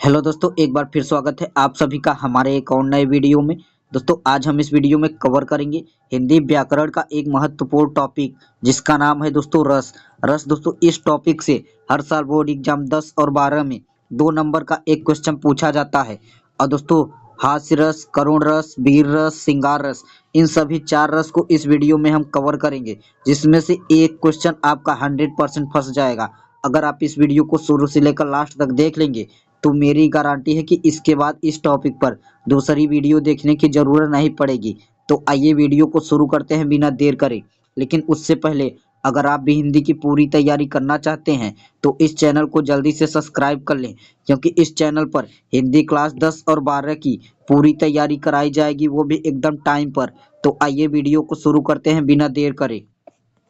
Hello दोस्तों, एक बार फिर स्वागत है आप सभी का हमारे एक और नए वीडियो में। दोस्तों आज हम इस वीडियो में कवर करेंगे हिंदी व्याकरण का एक महत्वपूर्ण टॉपिक जिसका नाम है दोस्तों रस। रस दोस्तों, इस टॉपिक से हर साल बोर्ड एग्जाम 10 और 12 में 2 नंबर का एक क्वेश्चन पूछा जाता है। और दोस्तों हास्य रस, करुण रस, वीर रस, श्रृंगार रस, इन सभी 4 रस को इस वीडियो में हम कवर करेंगे, जिसमें से एक क्वेश्चन आपका 100% फंस जाएगा। अगर आप इस वीडियो को शुरू से लेकर लास्ट तक देख लेंगे तो मेरी गारंटी है कि इसके बाद इस टॉपिक पर दूसरी वीडियो देखने की ज़रूरत नहीं पड़ेगी। तो आइए वीडियो को शुरू करते हैं बिना देर करे। लेकिन उससे पहले अगर आप भी हिंदी की पूरी तैयारी करना चाहते हैं तो इस चैनल को जल्दी से सब्सक्राइब कर लें, क्योंकि इस चैनल पर हिंदी क्लास 10 और 12 की पूरी तैयारी कराई जाएगी, वो भी एकदम टाइम पर। तो आइए वीडियो को शुरू करते हैं बिना देर करे।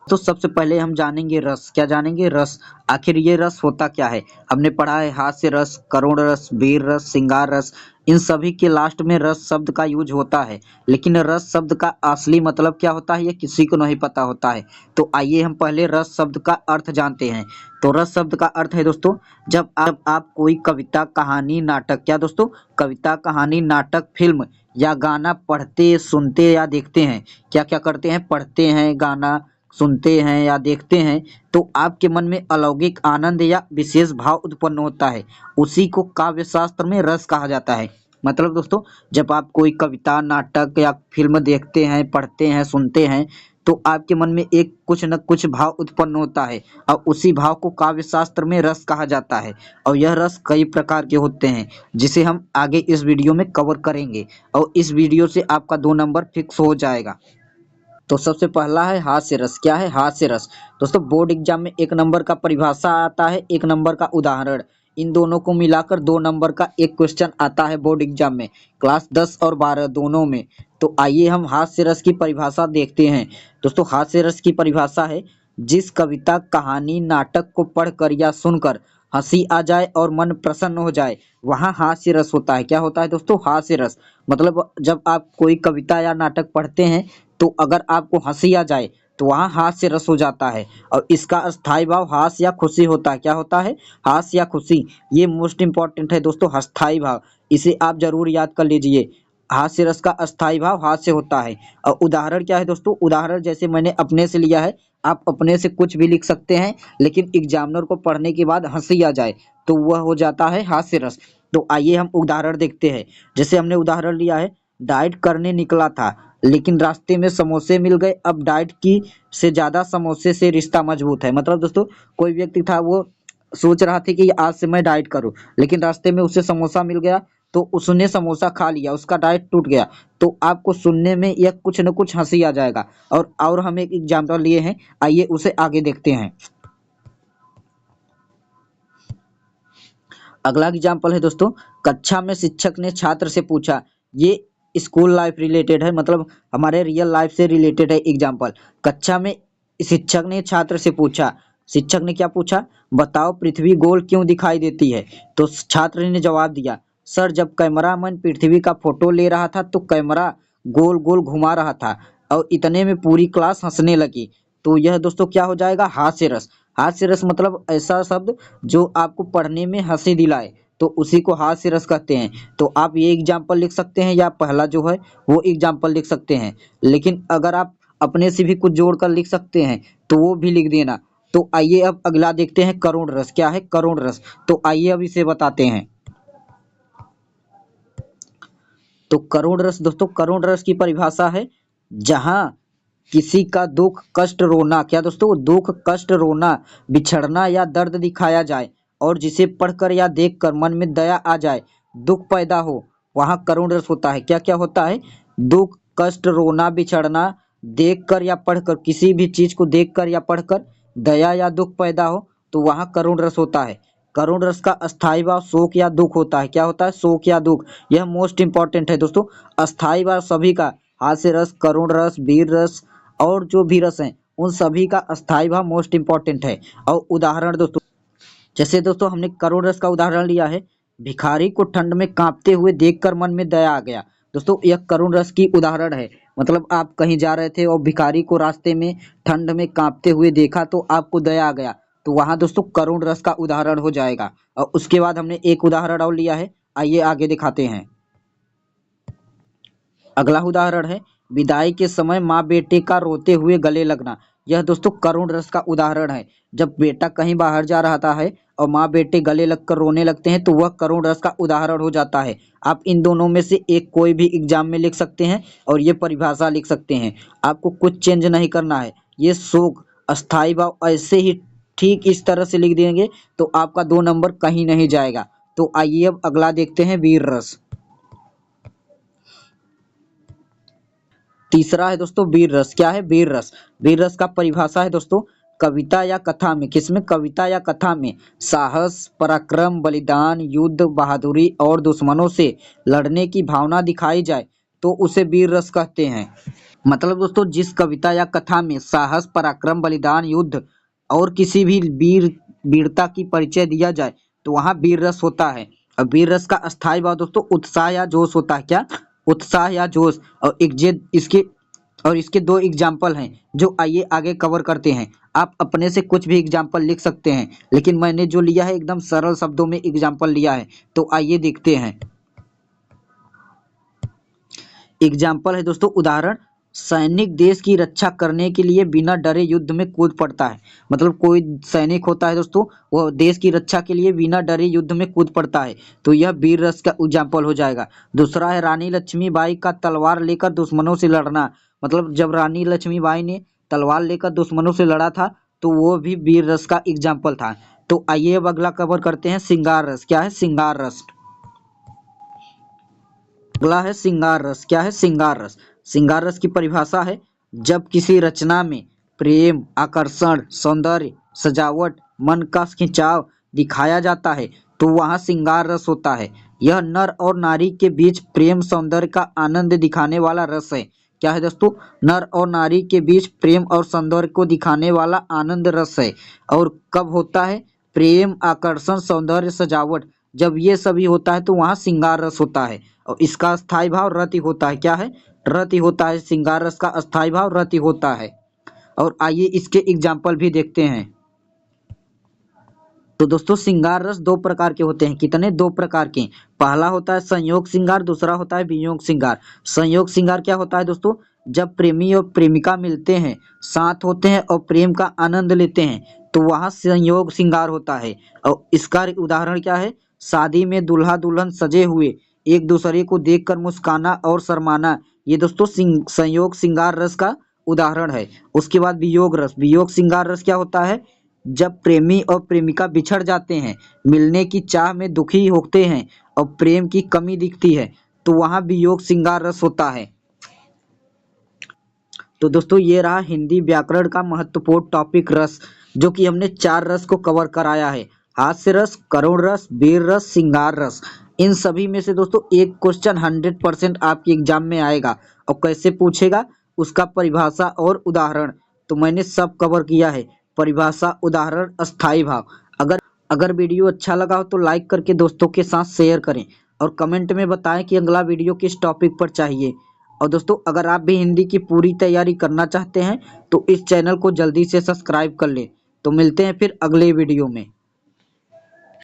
तो सबसे पहले हम जानेंगे रस। क्या जानेंगे? रस। आखिर ये रस होता क्या है? हमने पढ़ा है हास्य रस, करुण रस, वीर रस, श्रृंगार रस, इन सभी के लास्ट में रस शब्द का यूज होता है। लेकिन रस शब्द का असली मतलब क्या होता है ये किसी को नहीं पता होता है। तो आइए हम पहले रस शब्द का अर्थ जानते हैं। तो रस शब्द का अर्थ है दोस्तों, जब आप कोई कविता, कहानी, नाटक, क्या दोस्तों, कविता, कहानी, नाटक, फिल्म या गाना पढ़ते, सुनते या देखते हैं। क्या क्या करते हैं? पढ़ते हैं, गाना सुनते हैं या देखते हैं, तो आपके मन में अलौकिक आनंद या विशेष भाव उत्पन्न होता है। उसी को काव्य शास्त्र में रस कहा जाता है। मतलब दोस्तों, जब आप कोई कविता, नाटक या फिल्म देखते हैं, पढ़ते हैं, सुनते हैं, तो आपके मन में एक कुछ न कुछ भाव उत्पन्न होता है और उसी भाव को काव्य शास्त्र में रस कहा जाता है। और यह रस कई प्रकार के होते हैं, जिसे हम आगे इस वीडियो में कवर करेंगे। और इस वीडियो से आपका 2 नंबर फिक्स हो जाएगा। तो सबसे पहला है हास्य रस। क्या है हास्य रस? दोस्तों बोर्ड एग्जाम में 1 नंबर का परिभाषा आता है, 1 नंबर का उदाहरण। इन दोनों को मिलाकर 2 नंबर का एक क्वेश्चन आता है बोर्ड एग्जाम में, क्लास 10 और 12 दोनों में। तो आइए हम हास्य रस की परिभाषा देखते हैं। दोस्तों हास्य रस की परिभाषा है, जिस कविता, कहानी, नाटक को पढ़कर या सुनकर हंसी आ जाए और मन प्रसन्न हो जाए, वहाँ हास्य रस होता है। क्या होता है दोस्तों? हास्य रस। मतलब जब आप कोई कविता या नाटक पढ़ते हैं तो अगर आपको हंसी आ जाए तो वहाँ हास्य रस हो जाता है। और इसका अस्थाई भाव हास्य या खुशी होता है। क्या होता है? हास्य या खुशी। ये मोस्ट इंपॉर्टेंट है दोस्तों, अस्थाई भाव। इसे आप जरूर याद कर लीजिए। हास्य रस का अस्थाई भाव हास्य होता है। और उदाहरण क्या है दोस्तों? उदाहरण जैसे मैंने अपने से लिया है, आप अपने से कुछ भी लिख सकते हैं, लेकिन एग्जामिनर को पढ़ने के बाद हंसी आ जाए तो वह हो जाता है हास्य रस। तो आइए हम उदाहरण देखते हैं। जैसे हमने उदाहरण लिया है, डाइट करने निकला था लेकिन रास्ते में समोसे मिल गए। अब डाइट की से ज़्यादा समोसे से रिश्ता मजबूत है। मतलब दोस्तों, कोई व्यक्ति था, वो सोच रहा था कि आज से मैं डाइट करूं, लेकिन रास्ते में उसे समोसा मिल गया तो उसने समोसा खा लिया, उसका डाइट टूट गया। तो आपको सुनने में यह कुछ न कुछ हंसी आ जाएगा। और हम एक एग्जाम्पल लिए हैं, आइए उसे आगे देखते हैं। अगला एग्जाम्पल है दोस्तों, कक्षा में शिक्षक ने छात्र से पूछा। ये स्कूल लाइफ रिलेटेड है, मतलब हमारे रियल लाइफ से रिलेटेड है एग्जाम्पल। कक्षा में शिक्षक ने छात्र से पूछा। शिक्षक ने क्या पूछा? बताओ पृथ्वी गोल क्यों दिखाई देती है? तो छात्र ने जवाब दिया, सर जब कैमरामैन पृथ्वी का फोटो ले रहा था तो कैमरा गोल गोल घुमा रहा था। और इतने में पूरी क्लास हंसने लगी। तो यह दोस्तों क्या हो जाएगा? हास्य रस। हास्य रस मतलब ऐसा शब्द जो आपको पढ़ने में हंसी दिलाए, तो उसी को हास्य रस कहते हैं। तो आप ये एग्जाम्पल लिख सकते हैं या पहला जो है वो एग्जाम्पल लिख सकते हैं। लेकिन अगर आप अपने से भी कुछ जोड़कर लिख सकते हैं तो वो भी लिख देना। तो आइए अब अगला देखते हैं, करुण रस। क्या है करुण रस? तो आइए अब इसे बताते हैं। तो करुण रस दोस्तों, करुण रस की परिभाषा है, जहां किसी का दुख, कष्ट, रोना, क्या दोस्तों, दुख, कष्ट, रोना, बिछड़ना या दर्द दिखाया जाए और जिसे पढ़कर या देखकर मन में दया आ जाए, दुख पैदा हो, वहाँ करुण रस होता है। क्या क्या होता है? दुख, कष्ट, रोना, बिछड़ना, देखकर या पढ़कर, किसी भी चीज को देखकर या पढ़कर दया या दुख पैदा हो, तो वहाँ करुण रस होता है। करुण रस का अस्थाई भाव शोक या दुख होता है। क्या होता है? शोक या दुख। यह मोस्ट इंपॉर्टेंट है दोस्तों। अस्थाई भाव सभी का, हास्य रस, करुण रस, वीर रस और जो भी रस हैं, उन सभी का अस्थाई भाव मोस्ट इंपॉर्टेंट है। और उदाहरण दोस्तों, जैसे दोस्तों हमने करुण रस का उदाहरण लिया है, भिखारी को ठंड में कांपते हुए देखकर मन में दया आ गया। दोस्तों यह करुण रस की उदाहरण है। मतलब आप कहीं जा रहे थे और भिखारी को रास्ते में ठंड में कांपते हुए देखा तो आपको दया आ गया तो वहां दोस्तों करुण रस का उदाहरण हो जाएगा। और उसके बाद हमने एक उदाहरण और लिया है, आइए आगे दिखाते हैं। अगला उदाहरण है विदाई के समय माँ बेटे का रोते हुए गले लगना। यह दोस्तों करुण रस का उदाहरण है। जब बेटा कहीं बाहर जा रहा है और माँ बेटे गले लगकर रोने लगते हैं तो वह करुण रस का उदाहरण हो जाता है। आप इन दोनों में से एक कोई भी एग्जाम में लिख सकते हैं और ये परिभाषा लिख सकते हैं। आपको कुछ चेंज नहीं करना है। ये शोक अस्थाई भाव ऐसे ही ठीक इस तरह से लिख देंगे तो आपका 2 नंबर कहीं नहीं जाएगा। तो आइए अब अगला देखते हैं वीर रस। तीसरा है दोस्तों वीर रस। क्या है वीर रस? वीर रस का परिभाषा है दोस्तों कविता या कथा में, किसमें? कविता या कथा में साहस, पराक्रम, बलिदान, युद्ध, बहादुरी और दुश्मनों से लड़ने की भावना दिखाई जाए तो उसे वीर रस कहते हैं। मतलब दोस्तों जिस कविता या कथा में साहस, पराक्रम, बलिदान, युद्ध और किसी भी वीरता की परिचय दिया जाए तो वहाँ वीर रस होता है। और वीर रस का अस्थायी भाव दोस्तों उत्साह या जोश होता है। क्या? उत्साह या जोश। और इसके दो एग्जाम्पल हैं जो आइए आगे कवर करते हैं। आप अपने से कुछ भी एग्जाम्पल लिख सकते हैं, लेकिन मैंने जो लिया है एकदम सरल शब्दों में एग्जाम्पल लिया है। तो आइए देखते हैं। एग्जाम्पल है दोस्तों उदाहरण, सैनिक देश की रक्षा करने के लिए बिना डरे युद्ध में कूद पड़ता है। मतलब कोई सैनिक होता है दोस्तों, वो देश की रक्षा के लिए बिना डरे युद्ध में कूद पड़ता है, तो यह वीर रस का एग्जाम्पल हो जाएगा। दूसरा है रानी लक्ष्मीबाई का तलवार लेकर दुश्मनों से लड़ना। मतलब जब रानी लक्ष्मीबाई ने तलवार लेकर दुश्मनों से लड़ा था तो वो भी वीर रस का एग्जाम्पल था। तो आइए अब अगला कवर करते हैं श्रृंगार रस। क्या है श्रृंगार रस? अगला है श्रृंगार रस। क्या है श्रृंगार रस? श्रृंगार रस की परिभाषा है जब किसी रचना में प्रेम, आकर्षण, सौंदर्य, सजावट, मन का खिंचाव दिखाया जाता है तो वहाँ श्रृंगार रस होता है। यह नर और नारी के बीच प्रेम सौंदर्य का आनंद दिखाने वाला रस है। क्या है दोस्तों? नर और नारी के बीच प्रेम और सौंदर्य को दिखाने वाला आनंद रस है। और कब होता है? प्रेम, आकर्षण, सौंदर्य, सजावट, जब ये सभी होता है तो वहाँ श्रृंगार रस होता है। और इसका अस्थाई भाव रति होता है। क्या है? रति होता है। श्रृंगार रस का अस्थाई भाव रति होता है। और आइए इसके एग्जाम्पल भी देखते हैं। तो दोस्तों श्रृंगार रस दो प्रकार के होते हैं। कितने? दो प्रकार के। पहला होता है संयोग श्रृंगार, दूसरा होता है वियोग श्रृंगार। संयोग श्रृंगार क्या होता है दोस्तों? जब प्रेमी और प्रेमिका मिलते हैं, साथ होते हैं और प्रेम का आनंद लेते हैं तो वहाँ संयोग श्रृंगार होता है। और इसका उदाहरण क्या है? शादी में दूल्हा दुल्हन सजे हुए एक दूसरे को देखकर मुस्काना और शर्माना, ये दोस्तों संयोग श्रृंगार रस का उदाहरण है। उसके बाद वियोग रस। वियोग श्रृंगार रस क्या होता है? जब प्रेमी और प्रेमिका बिछड़ जाते हैं, मिलने की चाह में दुखी होते हैं और प्रेम की कमी दिखती है तो वहाँ वियोग श्रृंगार रस होता है। तो दोस्तों ये रहा हिंदी व्याकरण का महत्वपूर्ण टॉपिक रस, जो कि हमने 4 रस को कवर कराया है। हास्य रस, करुण रस, वीर रस, श्रृंगार रस। इन सभी में से दोस्तों एक क्वेश्चन 100% आपके एग्जाम में आएगा। और कैसे पूछेगा? उसका परिभाषा और उदाहरण तो मैंने सब कवर किया है। परिभाषा, उदाहरण, अस्थाई भाव। अगर वीडियो अच्छा लगा हो तो लाइक करके दोस्तों के साथ शेयर करें और कमेंट में बताएं कि अगला वीडियो किस टॉपिक पर चाहिए। और दोस्तों अगर आप भी हिंदी की पूरी तैयारी करना चाहते हैं तो इस चैनल को जल्दी से सब्सक्राइब कर लें। तो मिलते हैं फिर अगले वीडियो में।